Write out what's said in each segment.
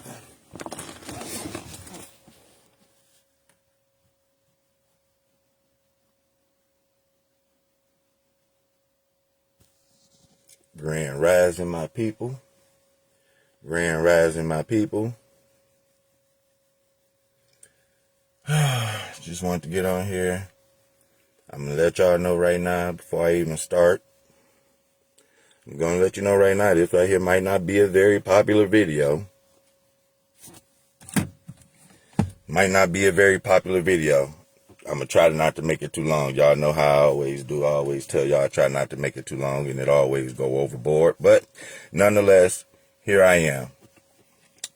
God. Grand rising, my people. Grand rising, my people. Just wanted to get on here. I'm going to let y'all know right now before I even start. I'm going to let you know right now, this right here might not be a very popular video. Might not be a very popular video. I'm going to try not to make it too long. Y'all know how I always do. I always tell y'all I try not to make it too long and it always go overboard. But nonetheless, here I am.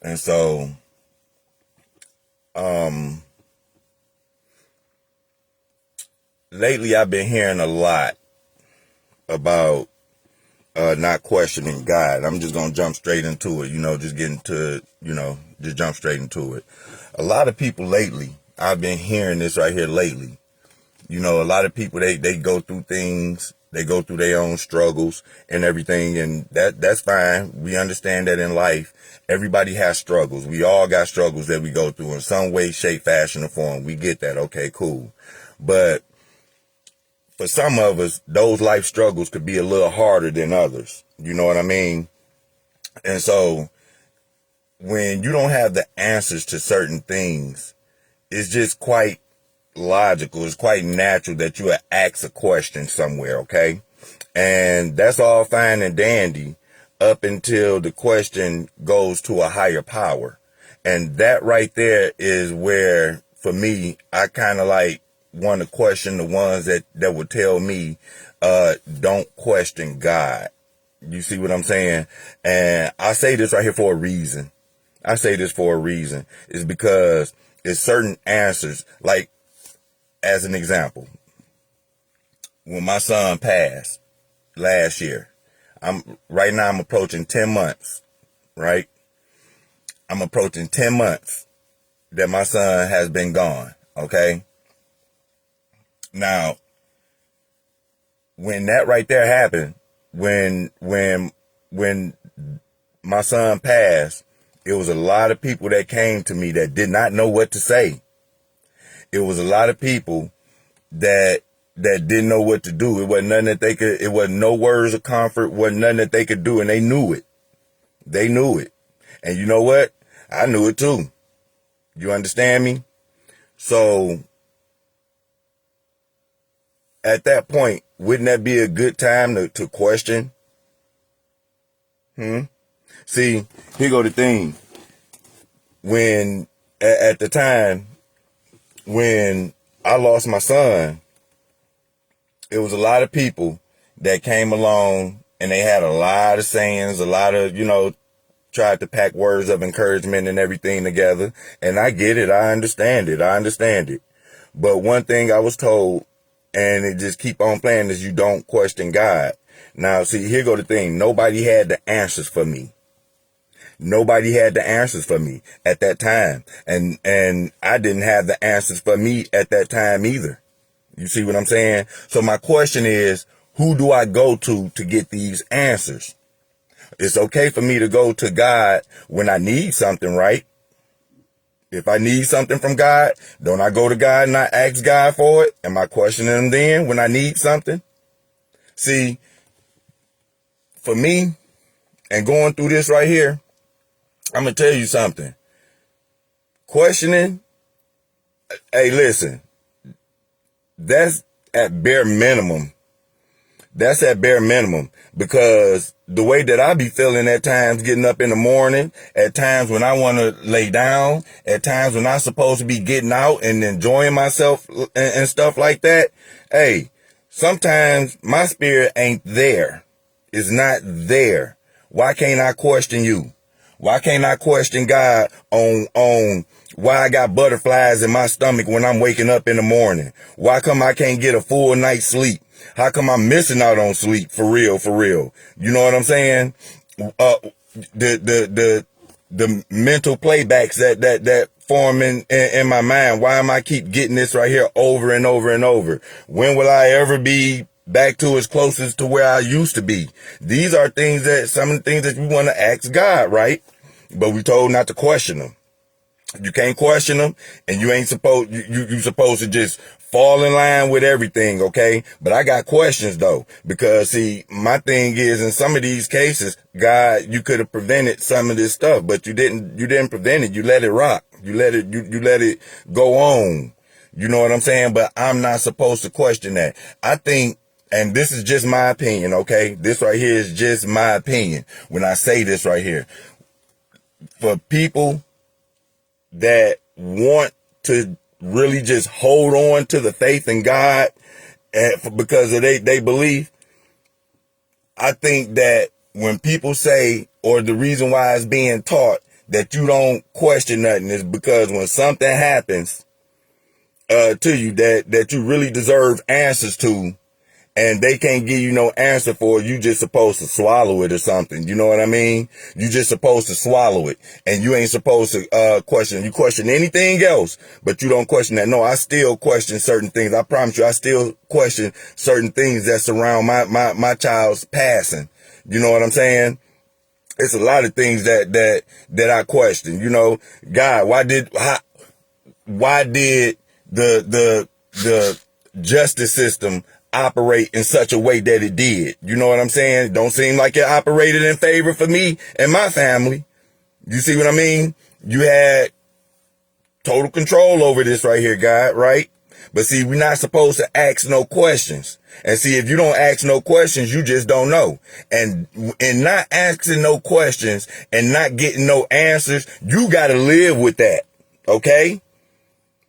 And so, lately I've been hearing a lot about not questioning God. I'm just going to jump straight into it, just get into, just jump straight into it. A lot of people lately, I've been hearing this right here lately. A lot of people, they go through things, they go through their own struggles and everything, and that's fine. We understand that in life, everybody has struggles. We all got struggles that we go through in some way, shape, fashion, or form. We get that. Okay, cool. But for some of us, those life struggles could be a little harder than others. You know what I mean? And so when you don't have the answers to certain things, it's just quite logical. It's quite natural that you would ask a question somewhere, okay? And that's all fine and dandy up until the question goes to a higher power. And that right there is where, for me, I kind of like want to question the ones that would tell me, don't question God. You see what I'm saying? And I say this right here for a reason. I say this for a reason. It's because it's certain answers. Like, as an example, when my son passed last year, I'm approaching 10 months, right? I'm approaching 10 months that my son has been gone, okay? Now, when that right there happened, when my son passed, it was a lot of people that came to me that did not know what to say. It was a lot of people that didn't know what to do. It wasn't nothing that they could, it wasn't no words of comfort, wasn't nothing that they could do, and they knew it. They knew it. And you know what? I knew it too. You understand me? So, at that point, wouldn't that be a good time to question? See, here go the thing. When, at the time, when I lost my son, it was a lot of people that came along and they had a lot of sayings, a lot of, tried to pack words of encouragement and everything together. And I get it. I understand it. But one thing I was told, and it just keep on playing, is you don't question God. Now, see, here go the thing. Nobody had the answers for me. Nobody had the answers for me at that time. And I didn't have the answers for me at that time either. You see what I'm saying? So my question is, who do I go to get these answers? It's okay for me to go to God when I need something, right? If I need something from God, don't I go to God and I ask God for it? Am I questioning him then when I need something? See, for me, and going through this right here, I'm going to tell you something. Questioning, hey, listen, that's at bare minimum. That's at bare minimum, because the way that I be feeling at times getting up in the morning, at times when I want to lay down, at times when I'm supposed to be getting out and enjoying myself and stuff like that. Hey, sometimes my spirit ain't there. It's not there. Why can't I question you? Why can't I question God on why I got butterflies in my stomach when I'm waking up in the morning? Why come I can't get a full night's sleep? How come I'm missing out on sleep? For real. You know what I'm saying? The mental playbacks that form in my mind. Why am I keep getting this right here over and over and over? When will I ever be back to as close as to where I used to be? These are things some of the things that you want to ask God, right? but we told not to question them. You can't question them, and you ain't supposed, you supposed to just fall in line with everything, okay? But I got questions though, because see, my thing is, in some of these cases, God, you could have prevented some of this stuff, but you didn't prevent it. You let it rock. You let it go on. You know what I'm saying? But I'm not supposed to question that. I think, and this is just my opinion, okay? This right here is just my opinion when I say this right here. For people that want to really just hold on to the faith in God because of they belief, I think that when people say, or the reason why it's being taught that you don't question nothing, is because when something happens to you that you really deserve answers to, and they can't give you no answer for it, you just supposed to swallow it or something. You know what I mean? You just supposed to swallow it, and you ain't supposed to question. You question anything else, but you don't question that. No, I still question certain things. I promise you, I still question certain things that surround my child's passing. You know what I'm saying? It's a lot of things that I question. You know, God, why did the justice system operate in such a way that it did? You know what I'm saying? Don't seem like it operated in favor for me and my family. You see what I mean? You had total control over this right here, God, right? But see, we're not supposed to ask no questions. And see, if you don't ask no questions, you just don't know. And in not asking no questions and not getting no answers, you got to live with that. Okay?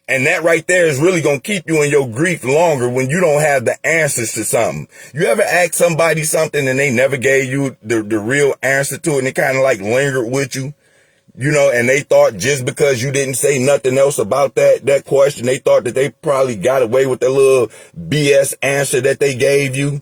And that right there is really going to keep you in your grief longer when you don't have the answers to something. You ever ask somebody something and they never gave you the real answer to it, and it kind of like lingered with you, you know, and they thought just because you didn't say nothing else about that question, they thought that they probably got away with the little BS answer that they gave you.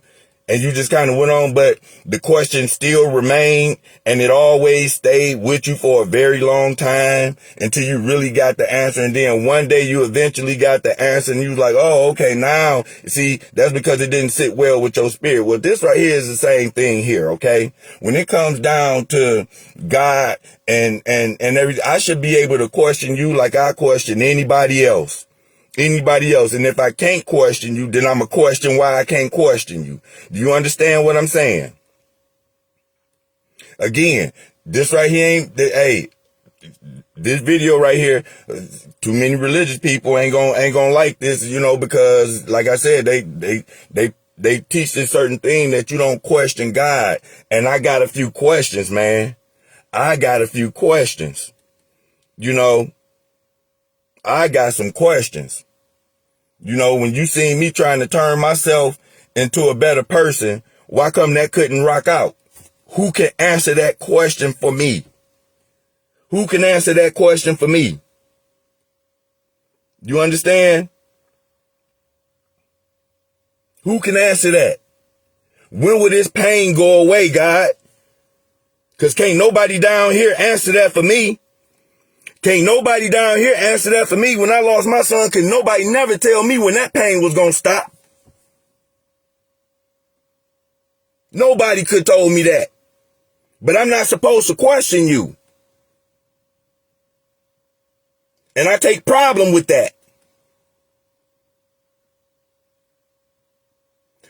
And you just kind of went on, but the question still remained, and it always stayed with you for a very long time until you really got the answer. And then one day you eventually got the answer, and you was like, oh, okay, now, see, that's because it didn't sit well with your spirit. Well, this right here is the same thing here, okay? When it comes down to God and everything, I should be able to question you like I question anybody else. Anybody else. And if I can't question you, then I'm going to question why I can't question you. Do you understand what I'm saying? Again, this right here hey, this video right here, too many religious people ain't gonna like this, you know, because like I said, they teach this certain thing that you don't question God. And I got a few questions, man. I got a few questions. You know, I got some questions. You know, when you see me trying to turn myself into a better person, why come that couldn't rock out? Who can answer that question for me? Who can answer that question for me? You understand? Who can answer that? When will this pain go away, God? Because can't nobody down here answer that for me. Can't nobody down here answer that for me. When I lost my son, can nobody never tell me when that pain was going to stop. Nobody could told me that. But I'm not supposed to question you. And I take problem with that.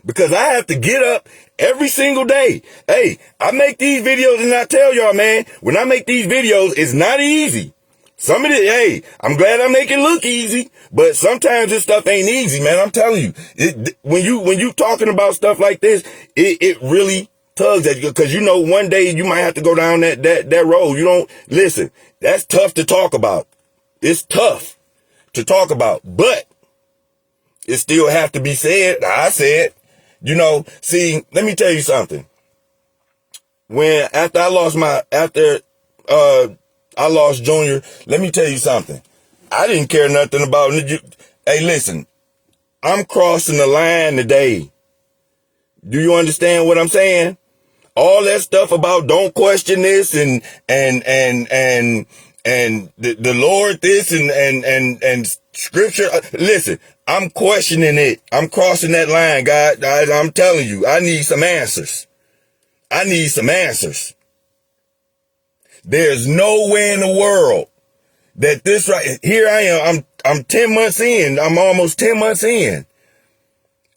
Because I have to get up every single day. Hey, I make these videos and I tell y'all, man, when I make these videos, it's not easy. Some of it, hey, I'm glad I make it look easy, but sometimes this stuff ain't easy, man. I'm telling you, when you talking about stuff like this, it really tugs at you, because you know one day you might have to go down that road. You don't listen. That's tough to talk about. It's tough to talk about, but it still have to be said. I said, you know, see, let me tell you something. After I lost Junior, let me tell you something. I didn't care nothing about it. Hey, listen, I'm crossing the line today. Do you understand what I'm saying? All that stuff about don't question this and the Lord this and scripture. Listen, I'm questioning it. I'm crossing that line, God. I'm telling you, I need some answers. I need some answers. There's nowhere in the world that this right here I am. I'm 10 months in. I'm almost 10 months in.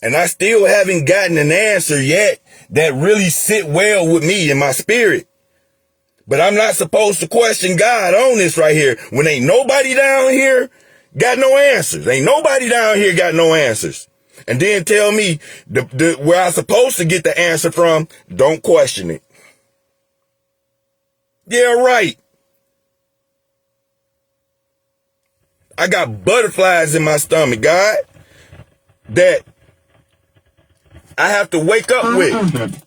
And I still haven't gotten an answer yet that really sit well with me in my spirit. But I'm not supposed to question God on this right here when ain't nobody down here got no answers. Ain't nobody down here got no answers. And then tell me where I'm supposed to get the answer from, don't question it. Yeah, right. I got butterflies in my stomach, God, that I have to wake up with.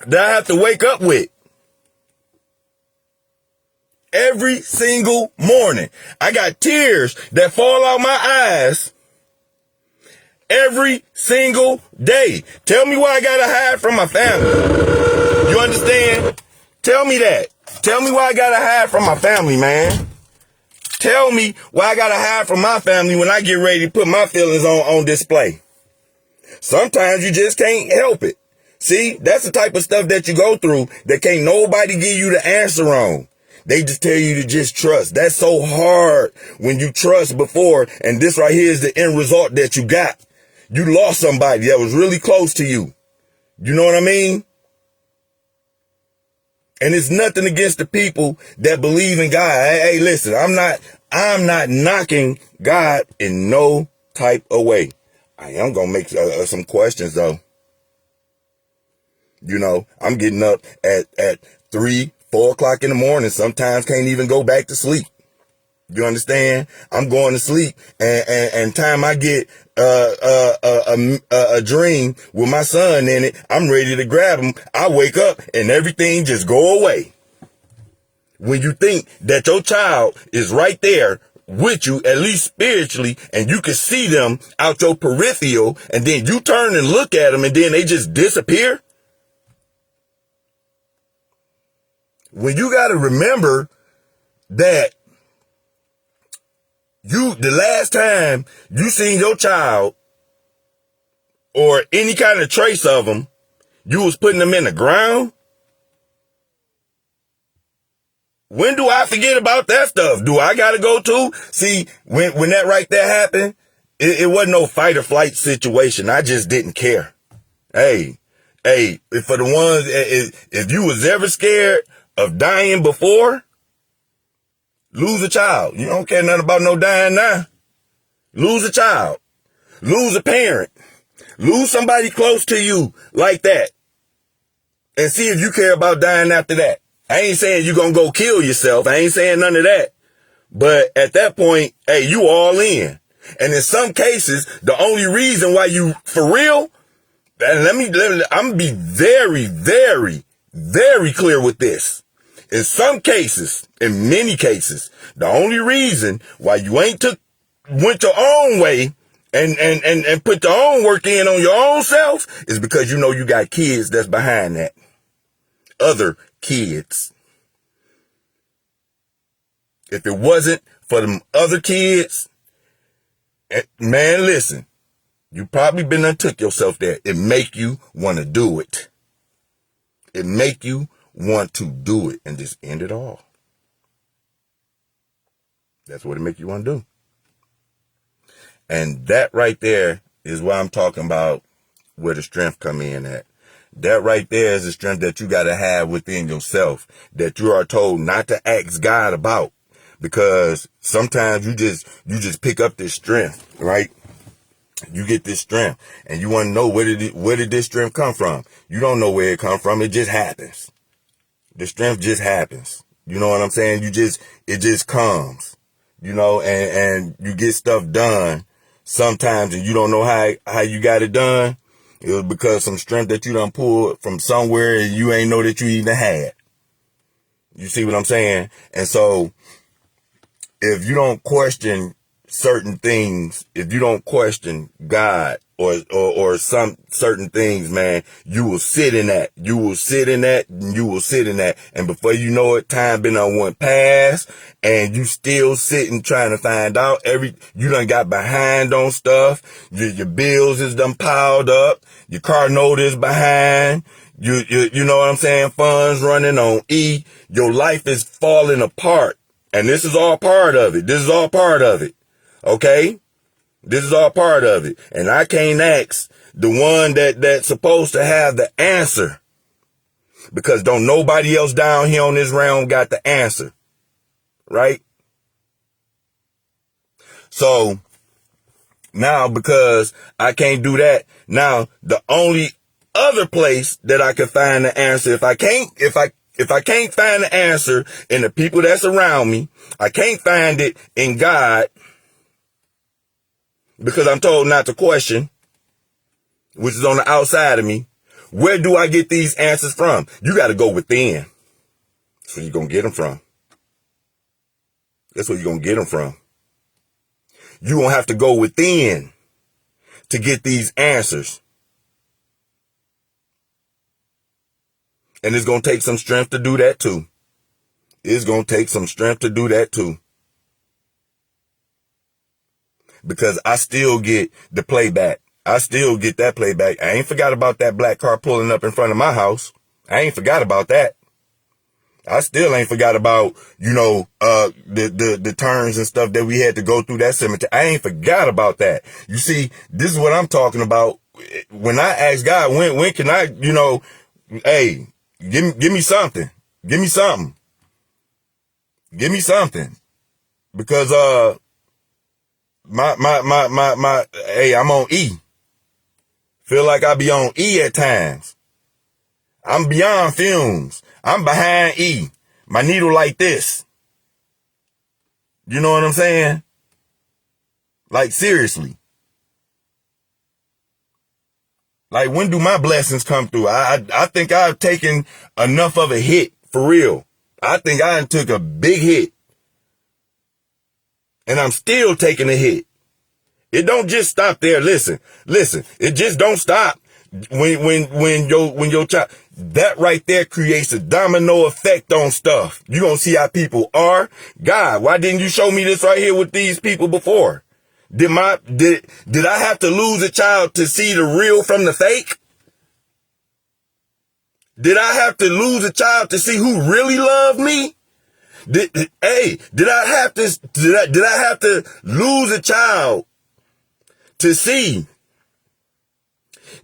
That I have to wake up with. Every single morning. I got tears that fall out my eyes every single day. Tell me why I gotta hide from my family. You understand? Tell me that. Tell me why I gotta hide from my family, man. Tell me why I gotta hide from my family when I get ready to put my feelings on display. Sometimes you just can't help it. See, that's the type of stuff that you go through that can't nobody give you the answer on. They just tell you to just trust. That's so hard when you trust before, and this right here is the end result that you got. You lost somebody that was really close to you. You know what I mean? And it's nothing against the people that believe in God. Hey, listen, I'm not knocking God in no type of way. I am going to make some questions though. You know, I'm getting up at 3, 4 o'clock in the morning. Sometimes can't even go back to sleep. You understand? I'm going to sleep and time I get a dream with my son in it, I'm ready to grab him. I wake up and everything just go away. When you think that your child is right there with you, at least spiritually, and you can see them out your peripheral, and then you turn and look at them and then they just disappear. When you got to remember that the last time you seen your child or any kind of trace of them, you was putting them in the ground. When do I forget about that stuff? Do I gotta go to? See, when that right there happened, it wasn't no fight or flight situation. I just didn't care. Hey, for the ones, if you was ever scared of dying before, lose a child. You don't care nothing about no dying now. Lose a child. Lose a parent. Lose somebody close to you like that. And see if you care about dying after that. I ain't saying you're going to go kill yourself. I ain't saying none of that. But at that point, hey, you all in. And in some cases, the only reason why you, for real, and I'm going to be very, very, very clear with this. In some cases, in many cases, the only reason why you ain't went your own way and put your own work in on your own self is because you know you got kids that's behind that. Other kids. If it wasn't for them other kids, man, listen, you probably been done took yourself there. It make you want to do it. It make you want to do it and just end it all. That's what it make you want to do. And that right there is why I'm talking about where the strength come in at. That right there is the strength that you got to have within yourself that you are told not to ask God about, because sometimes you just pick up this strength, right? You get this strength and you want to know where did this strength come from? You don't know where it come from. It just happens. The strength just happens. You know what I'm saying? It just comes, you know, and you get stuff done sometimes and you don't know how you got it done. It was because some strength that you done pulled from somewhere and you ain't know that you even had. You see what I'm saying? And so if you don't question certain things, if you don't question God or some certain things, man, you will sit in that. You will sit in that. And you will sit in that. And before you know it, time been on one past, and you still sitting trying to find out you done got behind on stuff. Your bills is done piled up. Your car note is behind. You know what I'm saying? Funds running on E. Your life is falling apart. And this is all part of it. This is all part of it. Okay? This is all part of it. And I can't ask the one that's supposed to have the answer, because don't nobody else down here on this realm got the answer. Right? So now, because I can't do that, now the only other place that I can find the answer, if I can't find the answer in the people that's around me, I can't find it in God, because I'm told not to question, which is on the outside of me. Where do I get these answers from? You got to go within. That's where you're going to get them from. That's where you're going to get them from. You're going to have to go within to get these answers. And it's going to take some strength to do that too. It's going to take some strength to do that too. Because I still get the playback. I still get that playback. I ain't forgot about that black car pulling up in front of my house. I ain't forgot about that. I still ain't forgot about, the turns and stuff that we had to go through that cemetery. I ain't forgot about that. You see, this is what I'm talking about. When I ask God, when can I, hey, give me something. Give me something. Give me something. Because, hey, I'm on E. Feel like I be on E at times. I'm beyond fumes. I'm behind E. My needle like this. You know what I'm saying? Like, seriously. Like, when do my blessings come through? I think I've taken enough of a hit, for real. I think I took a big hit. And I'm still taking a hit. It don't just stop there. Listen. It just don't stop. When your child, that right there creates a domino effect on stuff. You gonna see how people are. God, why didn't you show me this right here with these people before? Did I have to lose a child to see the real from the fake? Did I have to lose a child to see who really loved me? Did I have to lose a child to see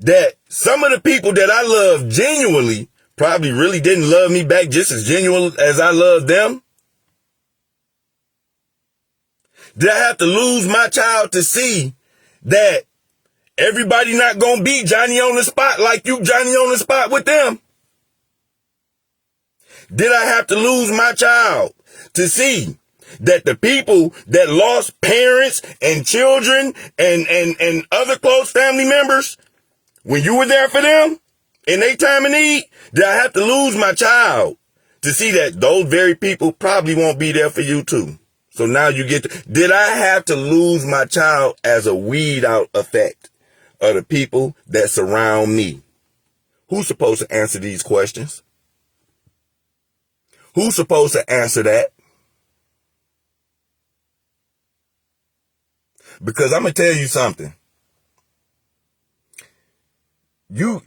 that some of the people that I love genuinely probably really didn't love me back just as genuine as I loved them? Did I have to lose my child to see that everybody not gonna be Johnny on the spot like you Johnny on the spot with them? Did I have to lose my child to see that the people that lost parents and children and other close family members, when you were there for them in their time of need, did I have to lose my child to see that those very people probably won't be there for you too? So now you did I have to lose my child as a weed out effect of the people that surround me? Who's supposed to answer these questions? Who's supposed to answer that? Because I'm going to tell you something. You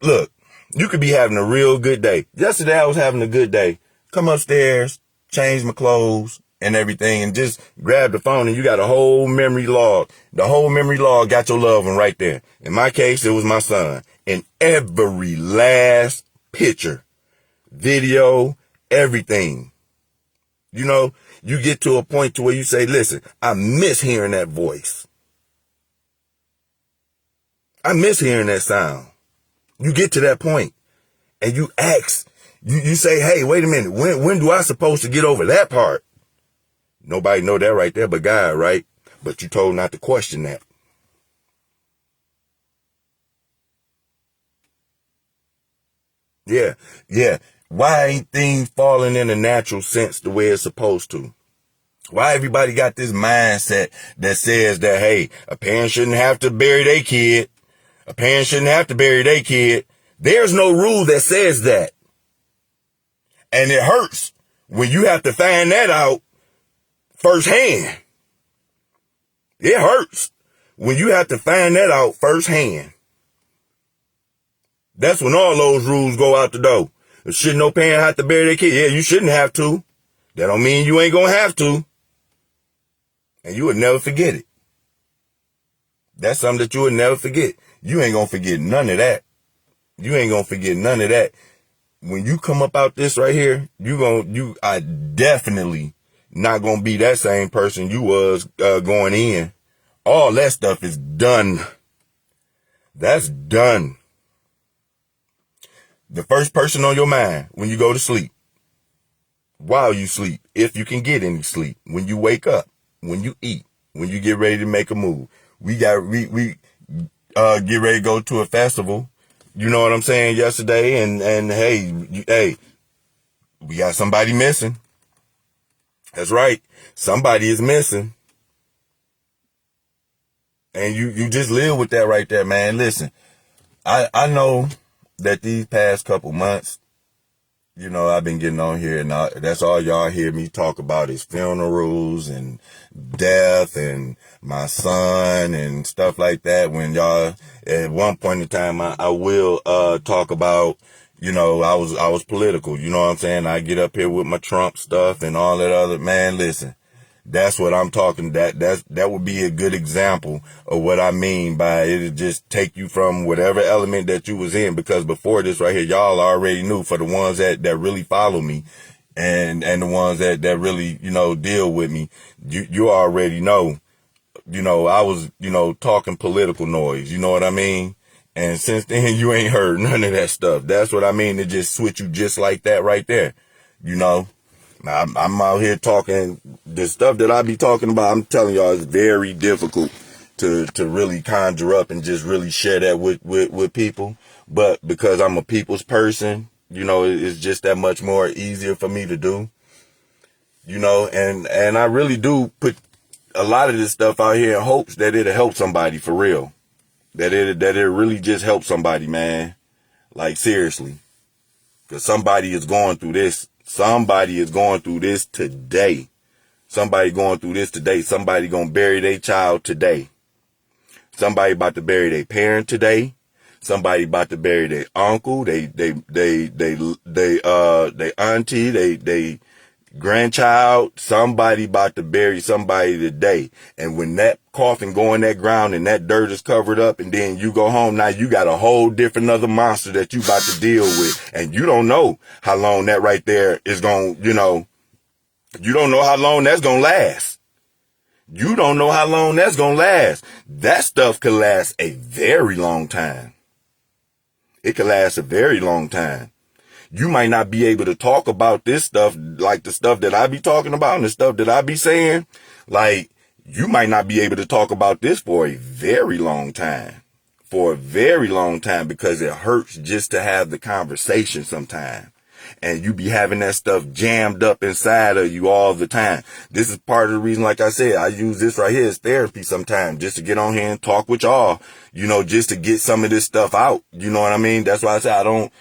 look, you could be having a real good day. Yesterday I was having a good day. Come upstairs, change my clothes and everything, and just grab the phone, and you got a whole memory log. The whole memory log got your loved one right there. In my case, it was my son. And every last picture, video, everything. You get to a point to where you say, listen, I miss hearing that voice. I miss hearing that sound. You get to that point and you ask, you say, hey, wait a minute. When do I supposed to get over that part? Nobody know that right there but God, right? But you told not to question that. Yeah. Why ain't things falling in a natural sense the way it's supposed to? Why everybody got this mindset that says that, hey, a parent shouldn't have to bury their kid. A parent shouldn't have to bury their kid. There's no rule that says that. And it hurts when you have to find that out firsthand. It hurts when you have to find that out firsthand. That's when all those rules go out the door. Should no parent have to bury their kid? Yeah, you shouldn't have to. That don't mean you ain't gonna have to. And you would never forget it. That's something that you would never forget. You ain't gonna forget none of that. You ain't gonna forget none of that. When you come up out this right here, you are definitely not gonna be that same person you was going in. All that stuff is done. That's done. The first person on your mind when you go to sleep, while you sleep, if you can get any sleep, when you wake up, when you eat, when you get ready to make a move. We get ready to go to a festival. You know what I'm saying? Yesterday, and hey, we got somebody missing. That's right. Somebody is missing. And you just live with that right there, man. Listen, I know that these past couple months, you know, I've been getting on here and that's all y'all hear me talk about is funerals and death and my son and stuff like that. When y'all, at one point in time, I will talk about, you know, I was political. You know what I'm saying? I get up here with my Trump stuff and all that other. Man, listen. That's what I'm talking. That would be a good example of what I mean by it'll just take you from whatever element that you was in. Because before this right here, y'all already knew, for the ones that really follow me and the ones that really, you know, deal with me, you already know, you know, I was, you know, talking political noise. You know what I mean? And since then, you ain't heard none of that stuff. That's what I mean. To just switch you just like that right there, you know. I'm out here talking the stuff that I be talking about. I'm telling y'all, it's very difficult to really conjure up and just really share that with people. But because I'm a people's person, you know, it's just that much more easier for me to do, you know, and I really do put a lot of this stuff out here in hopes that it'll help somebody for real. That it'll really just help somebody, man. Like, seriously. Because somebody is going through this. Somebody is going through this today. Somebody going through this today. Somebody gonna bury their child today. Somebody about to bury their parent today. Somebody about to bury their uncle, they auntie, they grandchild. Somebody about to bury somebody today. And when that coffin go in that ground and that dirt is covered up, and then you go home, now you got a whole different other monster that you about to deal with. And you don't know how long that right there is going, you know, you don't know how long that's going to last. You don't know how long that's going to last. That stuff could last a very long time. It could last a very long time. You might not be able to talk about this stuff, like the stuff that I be talking about and the stuff that I be saying. Like, you might not be able to talk about this for a very long time. For a very long time, because it hurts just to have the conversation sometimes. And you be having that stuff jammed up inside of you all the time. This is part of the reason, like I said, I use this right here as therapy sometimes, just to get on here and talk with y'all, you know, just to get some of this stuff out. You know what I mean? That's why I say I don't,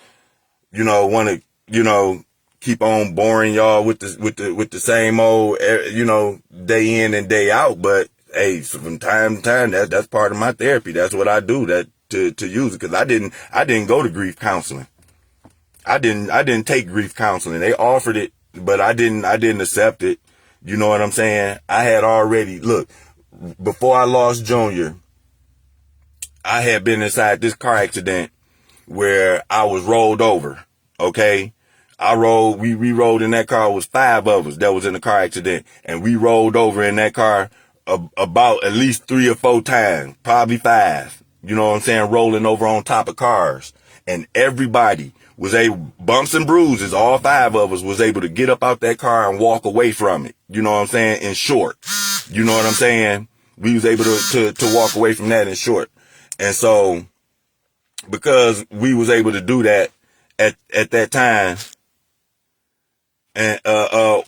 you know, want to, you know, keep on boring y'all with the same old, you know, day in and day out. But hey, so from time to time, that's part of my therapy. That's what I do, that to use it. Cause I didn't go to grief counseling. I didn't take grief counseling. They offered it, but I didn't accept it. You know what I'm saying? I had already, look, before I lost Junior, I had been inside this car accident where I was rolled over. Okay. We rolled in that car. It was 5 of us that was in the car accident, and we rolled over in that car about at least 3 or 4 times, probably 5. You know what I'm saying? Rolling over on top of cars, and everybody was bumps and bruises. All 5 of us was able to get up out that car and walk away from it. You know what I'm saying? In short, you know what I'm saying? We was able to walk away from that in short. And so, because we was able to do that at that time and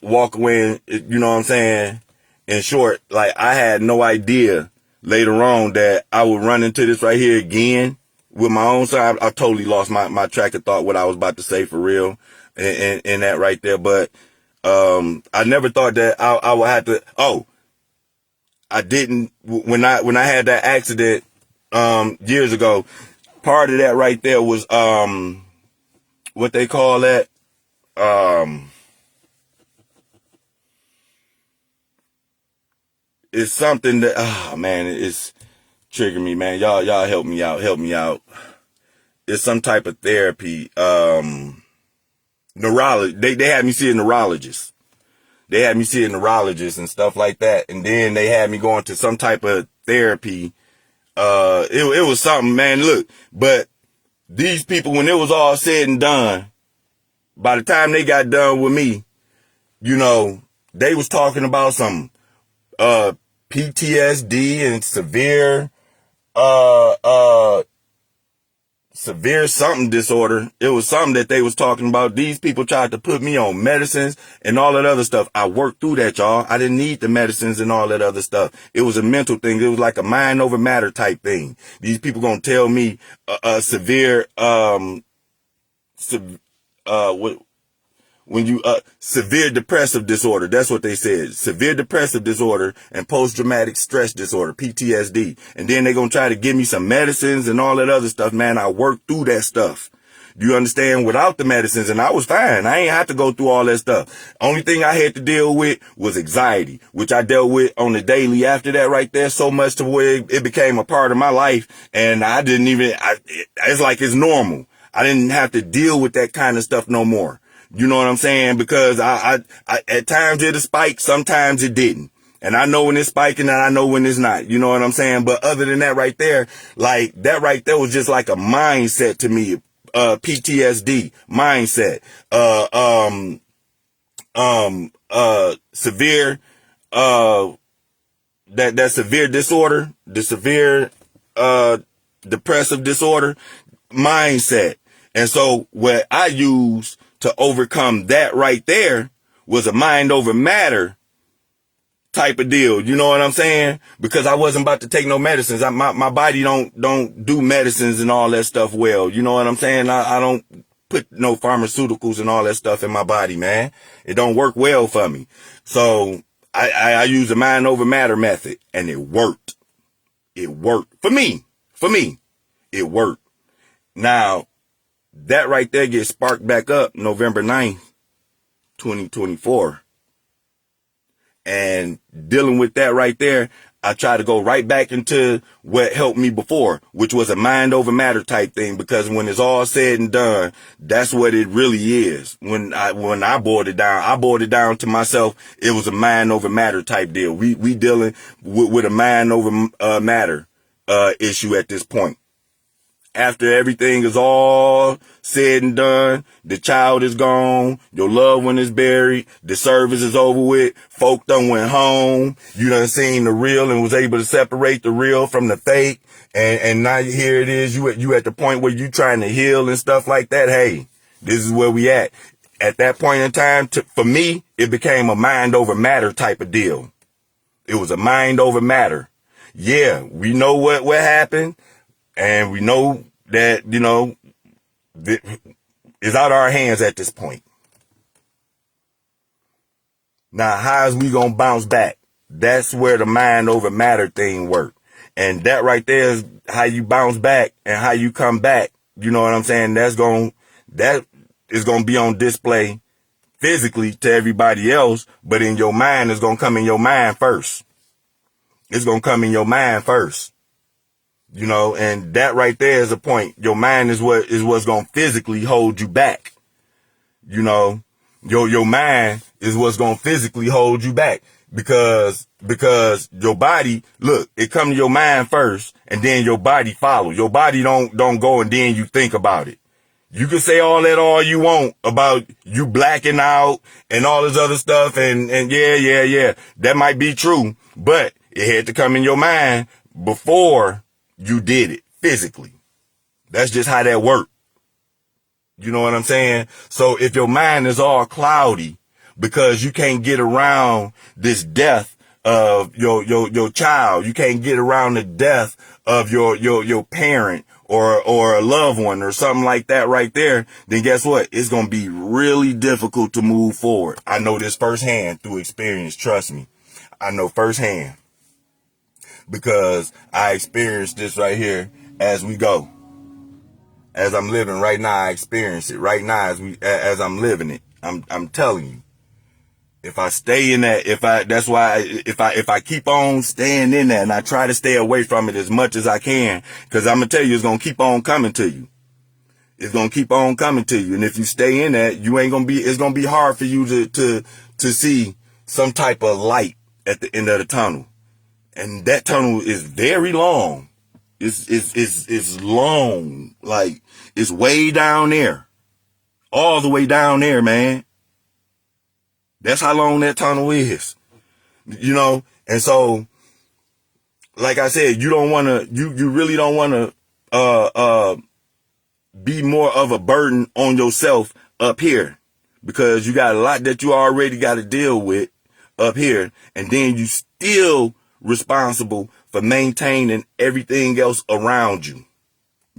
walk away, you know what I'm saying, in short, like I had no idea later on that I would run into this right here again with my own side. I totally lost my track of thought, what I was about to say for real in that right there. But, I never thought that I would have to, I didn't, when I had that accident, years ago, part of that right there was, what they call that, it's something that, man, it's triggering me, man. Y'all help me out. It's some type of therapy, neurologist. They had me see a neurologist. They had me see a neurologist and stuff like that. And then they had me going to some type of therapy. It was something, man. Look, but these people, when it was all said and done, by the time they got done with me, they was talking about some, PTSD and severe something disorder. It was something that they was talking about. These people tried to put me on medicines and all that other stuff. I worked through that, y'all. I didn't need the medicines and all that other stuff. It was a mental thing. It was like a mind over matter type thing. These people gonna tell me severe severe depressive disorder. That's what they said. Severe depressive disorder and post-traumatic stress disorder, PTSD. And then they're going to try to give me some medicines and all that other stuff. Man, I worked through that stuff. Do you understand? Without the medicines, and I was fine. I ain't have to go through all that stuff. Only thing I had to deal with was anxiety, which I dealt with on the daily after that right there, so much to where it became a part of my life. And I didn't even, it's like it's normal. I didn't have to deal with that kind of stuff no more. You know what I'm saying? Because I at times it'll spike, sometimes it didn't. And I know when it's spiking and I know when it's not. You know what I'm saying? But other than that right there, like that right there was just like a mindset to me. PTSD mindset. Severe, that severe disorder, the severe, depressive disorder mindset. And so what I use to overcome that right there was a mind over matter type of deal. You know what I'm saying? Because I wasn't about to take no medicines. My body don't do medicines and all that stuff well. You know what I'm saying? I don't put no pharmaceuticals and all that stuff in my body, man. It don't work well for me. So I use the mind over matter method, and it worked. It worked for me. It worked. Now, that right there gets sparked back up November 9th, 2024. And dealing with that right there, I try to go right back into what helped me before, which was a mind over matter type thing. Because when it's all said and done, that's what it really is. When I boiled it down to myself, it was a mind over matter type deal. We dealing with a mind over matter issue at this point. After everything is all said and done, the child is gone, your loved one is buried, the service is over with, folk done went home, you done seen the real and was able to separate the real from the fake, and now here it is, you at the point where you trying to heal and stuff like that. Hey, this is where we at. At that point in time, for me, it became a mind over matter type of deal. It was a mind over matter. Yeah, we know what happened. And we know that, it's out of our hands at this point. Now, how is we going to bounce back? That's where the mind over matter thing works. And that right there is how you bounce back and how you come back. You know what I'm saying? That is going to be on display physically to everybody else, but in your mind, it's going to come in your mind first. It's going to come in your mind first. And that right there is a point. Your mind is what's going to physically hold you back. Your mind is what's going to physically hold you back because your body, look, it come to your mind first and then your body follows. Your body don't go and then you think about it. You can say all you want about you blacking out and all this other stuff and yeah. That might be true, but it had to come in your mind before you did it physically. That's just how that worked. You know what I'm saying? So if your mind is all cloudy because you can't get around this death of your child. You can't get around the death of your parent or a loved one or something like that right there. Then guess what? It's going to be really difficult to move forward. I know this firsthand through experience. Trust me. I know firsthand because I experienced this right here as we go. As I'm living right now, I experience it right now as I'm living it. I'm telling you. If I stay in that, if I keep on staying in that and I try to stay away from it as much as I can, cause I'm going to tell you, it's going to keep on coming to you. It's going to keep on coming to you. And if you stay in that, it's going to be hard for you to see some type of light at the end of the tunnel. And that tunnel is very long. It's long. Like, it's way down there. All the way down there, man. That's how long that tunnel is. You know? And so, like I said, you really don't want to, be more of a burden on yourself up here, because you got a lot that you already got to deal with up here. And then you still responsible for maintaining everything else around you.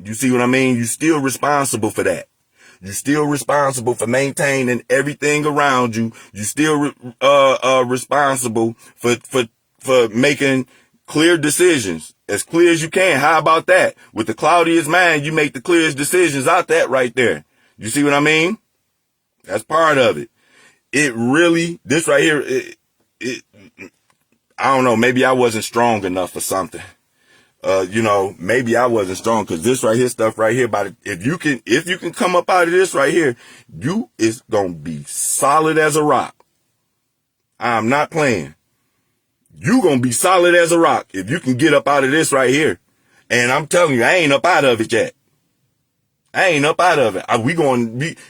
You see what I mean? You still responsible for that. You're still responsible for maintaining everything around you. You still responsible for making clear decisions, as clear as you can. How about that? With the cloudiest mind, you make the clearest decisions out that right there. You see what I mean? That's part of it. It really, this right here, I don't know, maybe I wasn't strong enough or something. Maybe I wasn't strong, because this right here, stuff right here, if you can come up out of this right here, you is gonna be solid as a rock. I'm not playing. You gonna be solid as a rock if you can get up out of this right here. And I'm telling you, I ain't up out of it yet. I ain't up out of it.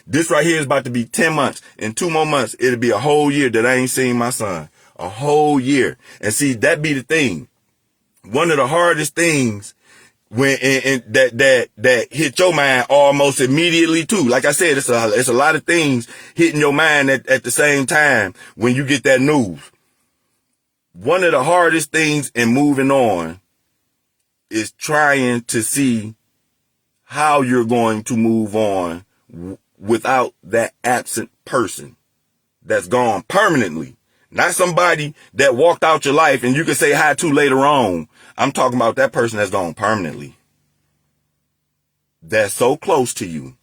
This right here is about to be 10 months. In 2 more months, it'll be a whole year that I ain't seen my son. A whole year. And see, that be the thing. One of the hardest things that hit your mind almost immediately too. Like I said, it's a lot of things hitting your mind at the same time when you get that news. One of the hardest things in moving on is trying to see how you're going to move on without that absent person that's gone permanently. Not somebody that walked out your life and you can say hi to later on. I'm talking about that person that's gone permanently. That's so close to you.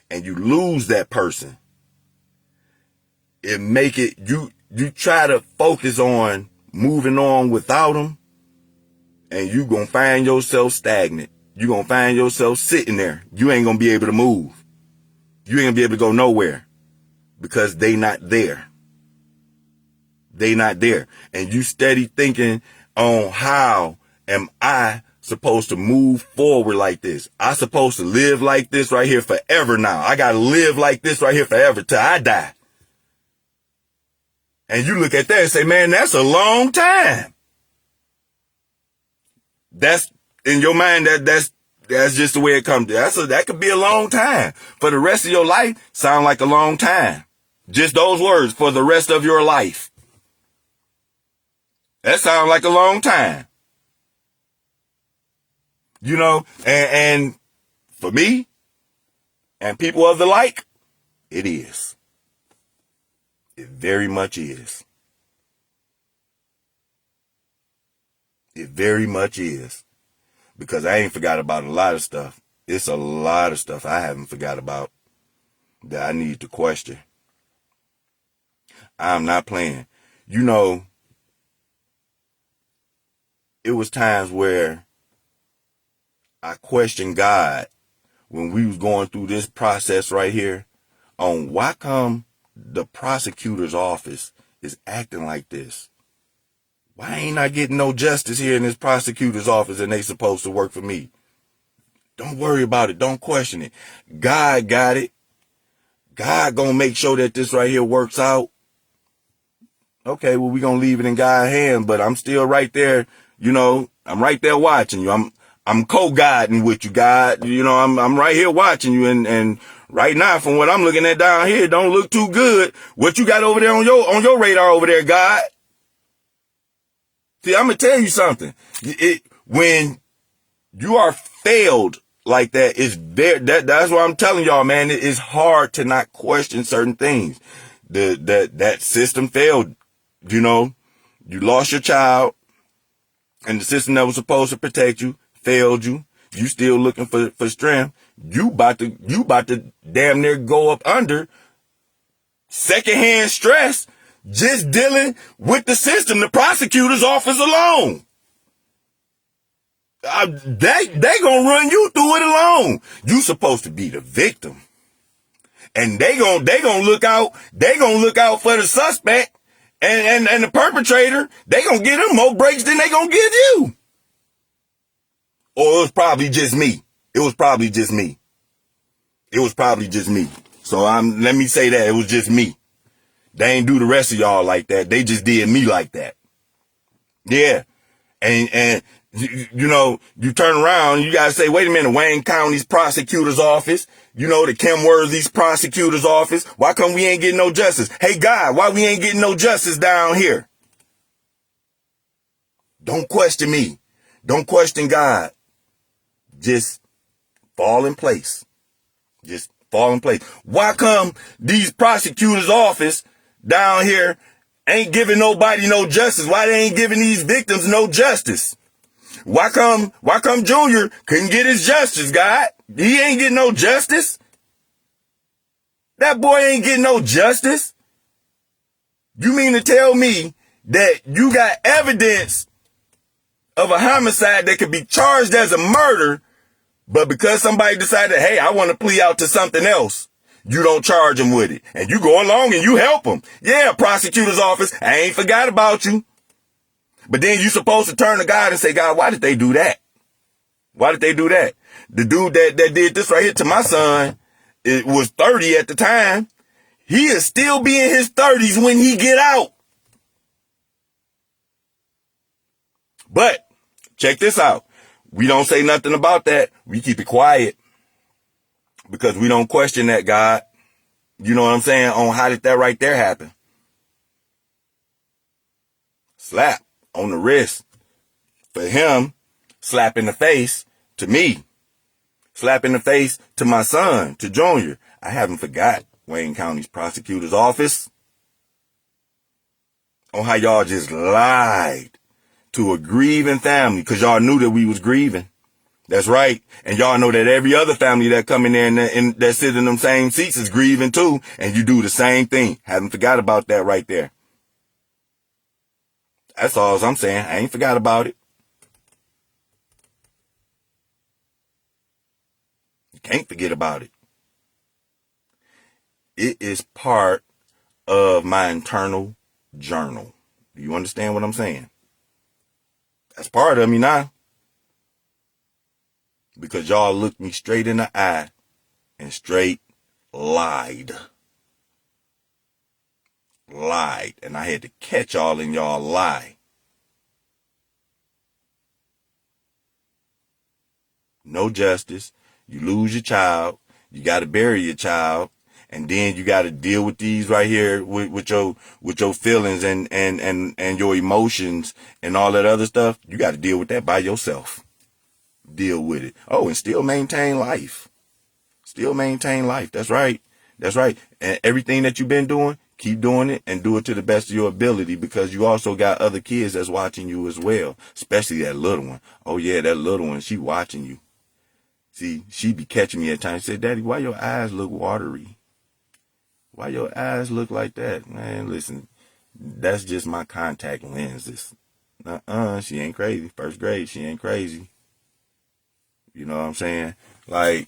And you lose that person. You try to focus on moving on without them. And you gonna find yourself stagnant. You gonna find yourself sitting there. You ain't gonna be able to move. You ain't gonna be able to go nowhere. Because they not there. They not there. And you steady thinking on how am I supposed to move forward like this? I supposed to live like this right here forever now. I got to live like this right here forever till I die. And you look at that and say, man, that's a long time. That's in your mind. That's just the way it comes. That could be a long time. For the rest of your life, sound like a long time. Just those words, for the rest of your life. That sounds like a long time. And for me and people of the like, it is. It very much is. It very much is. Because I ain't forgot about a lot of stuff. It's a lot of stuff I haven't forgot about that I need to question. I'm not playing. It was times where I questioned God when we was going through this process right here on why come the prosecutor's office is acting like this? Why ain't I getting no justice here in this prosecutor's office and they supposed to work for me? Don't worry about it. Don't question it. God got it. God gonna make sure that this right here works out. Okay, well, we gonna leave it in God's hands, but I'm still right there. I'm right there watching you. I'm co-guiding with you, God. I'm right here watching you. And right now, from what I'm looking at down here, don't look too good. What you got over there on your radar over there, God? See, I'm going to tell you something. When you are failed like that, that's what I'm telling y'all, man. It is hard to not question certain things. That system failed. You know, you lost your child, and the system that was supposed to protect you failed you. You still looking for strength. You about to damn near go up under secondhand stress just dealing with the system, the prosecutor's office alone. They gonna run you through it alone. You supposed to be the victim, and they gonna look out for the suspect and the perpetrator. They gonna give them more breaks than they gonna give you. Or it was probably just me. So let me say that it was just me. They ain't do the rest of y'all like that. They just did me like that. Yeah. And you know, you turn around, you gotta say, wait a minute, Wayne County's prosecutor's office, you know, the Kim Worthy's prosecutor's office. Why come we ain't getting no justice? Hey God, why we ain't getting no justice down here? Don't question me. Don't question God. Just fall in place. Why come these prosecutors' office down here ain't giving nobody no justice? Why they ain't giving these victims no justice? Why come Junior couldn't get his justice, God? He ain't getting no justice. That boy ain't getting no justice. You mean to tell me that you got evidence of a homicide that could be charged as a murder, but because somebody decided, hey, I want to plea out to something else, you don't charge him with it. And you go along and you help him. Yeah, prosecutor's office, I ain't forgot about you. But then you supposed to turn to God and say, God, why did they do that? Why did they do that? The dude that did this right here to my son, it was 30 at the time. He is still be in his 30s when he get out. But check this out. We don't say nothing about that. We keep it quiet because we don't question that, God. You know what I'm saying? On how did that right there happen? Slap on the wrist. For him, slap in the face to me. Slap in the face to my son, to Junior. I haven't forgot Wayne County's prosecutor's office on how y'all just lied to a grieving family because y'all knew that we was grieving. That's right. And y'all know that every other family that come in there and that sit in them same seats is grieving too. And you do the same thing. Haven't forgot about that right there. That's all I'm saying. I ain't forgot about it. You can't forget about it. It is part of my internal journal. Do you understand what I'm saying? That's part of me now. Because y'all looked me straight in the eye and straight lied. Lied. And I had to catch y'all in y'all lie. No justice. You lose your child. You got to bury your child. And then you got to deal with these right here with your feelings and your emotions and all that other stuff. You got to deal with that by yourself. Deal with it. Oh, and still maintain life. Still maintain life. That's right. That's right. And everything that you've been doing, keep doing it and do it to the best of your ability because you also got other kids that's watching you as well, especially that little one. Oh, yeah, that little one, she watching you. See, she be catching me at times. She said, Daddy, why your eyes look watery? Why your eyes look like that? Man, listen, that's just my contact lenses. She ain't crazy. First grade, she ain't crazy. You know what I'm saying? Like,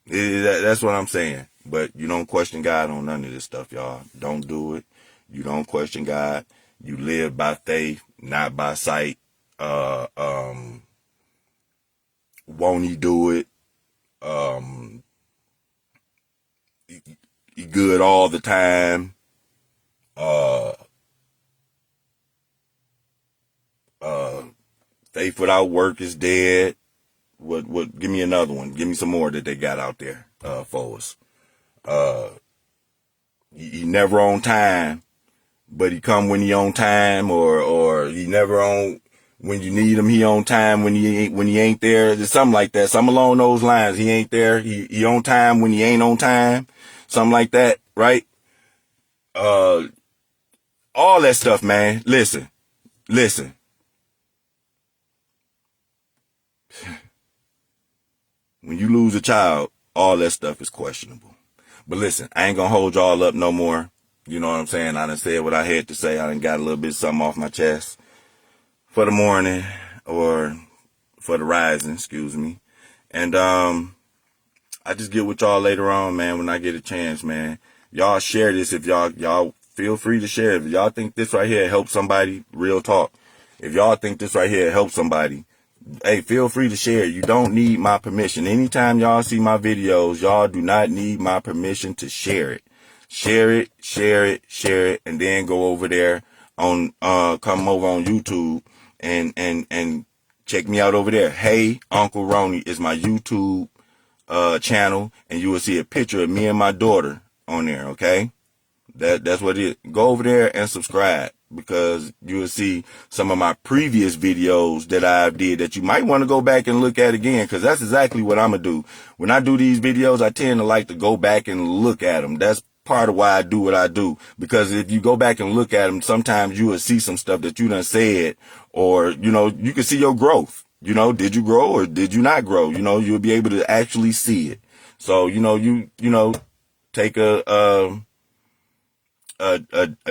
that's what I'm saying. But you don't question God on none of this stuff, y'all. Don't do it. You don't question God. You live by faith, not by sight. Won't he do it? He good all the time. Faith without work is dead. What? Give me another one. Give me some more that they got out there for us. He never on time. but he come when he on time, or he never on when you need him. He on time when he ain't there. Just something like that. Something along those lines. He ain't there. He on time when he ain't on time. Something like that, right? All that stuff, man. Listen. When you lose a child, all that stuff is questionable. But listen, I ain't gonna hold y'all up no more. You know what I'm saying? I done said what I had to say. I done got a little bit of something off my chest for the morning, or for the rising, excuse me. And I just get with y'all later on, man, when I get a chance, man. Y'all share this if y'all feel free to share. If y'all think this right here helps somebody, real talk. If y'all think this right here helps somebody, hey, feel free to share. You don't need my permission. Anytime y'all see my videos, y'all do not need my permission to share it. Share it, and then go over there on, come over on YouTube and check me out over there. Hey, Uncle Ronnie is my YouTube channel, and you will see a picture of me and my daughter on there, okay? That's what it is. Go over there and subscribe, because you will see some of my previous videos that I did that you might want to go back and look at again, because that's exactly what I'm going to do. When I do these videos, I tend to like to go back and look at them. That's part of why I do what I do, because if you go back and look at them, sometimes you will see some stuff that you done said, or, you know, you can see your growth. You know, did you grow or did you not grow? You know, you'll be able to actually see it. So, you know, take a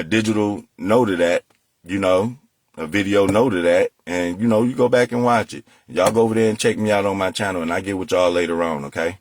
digital note of that, you know, a video note of that, and, you know, you go back and watch it. Y'all go over there and check me out on my channel, and I get with y'all later on, okay?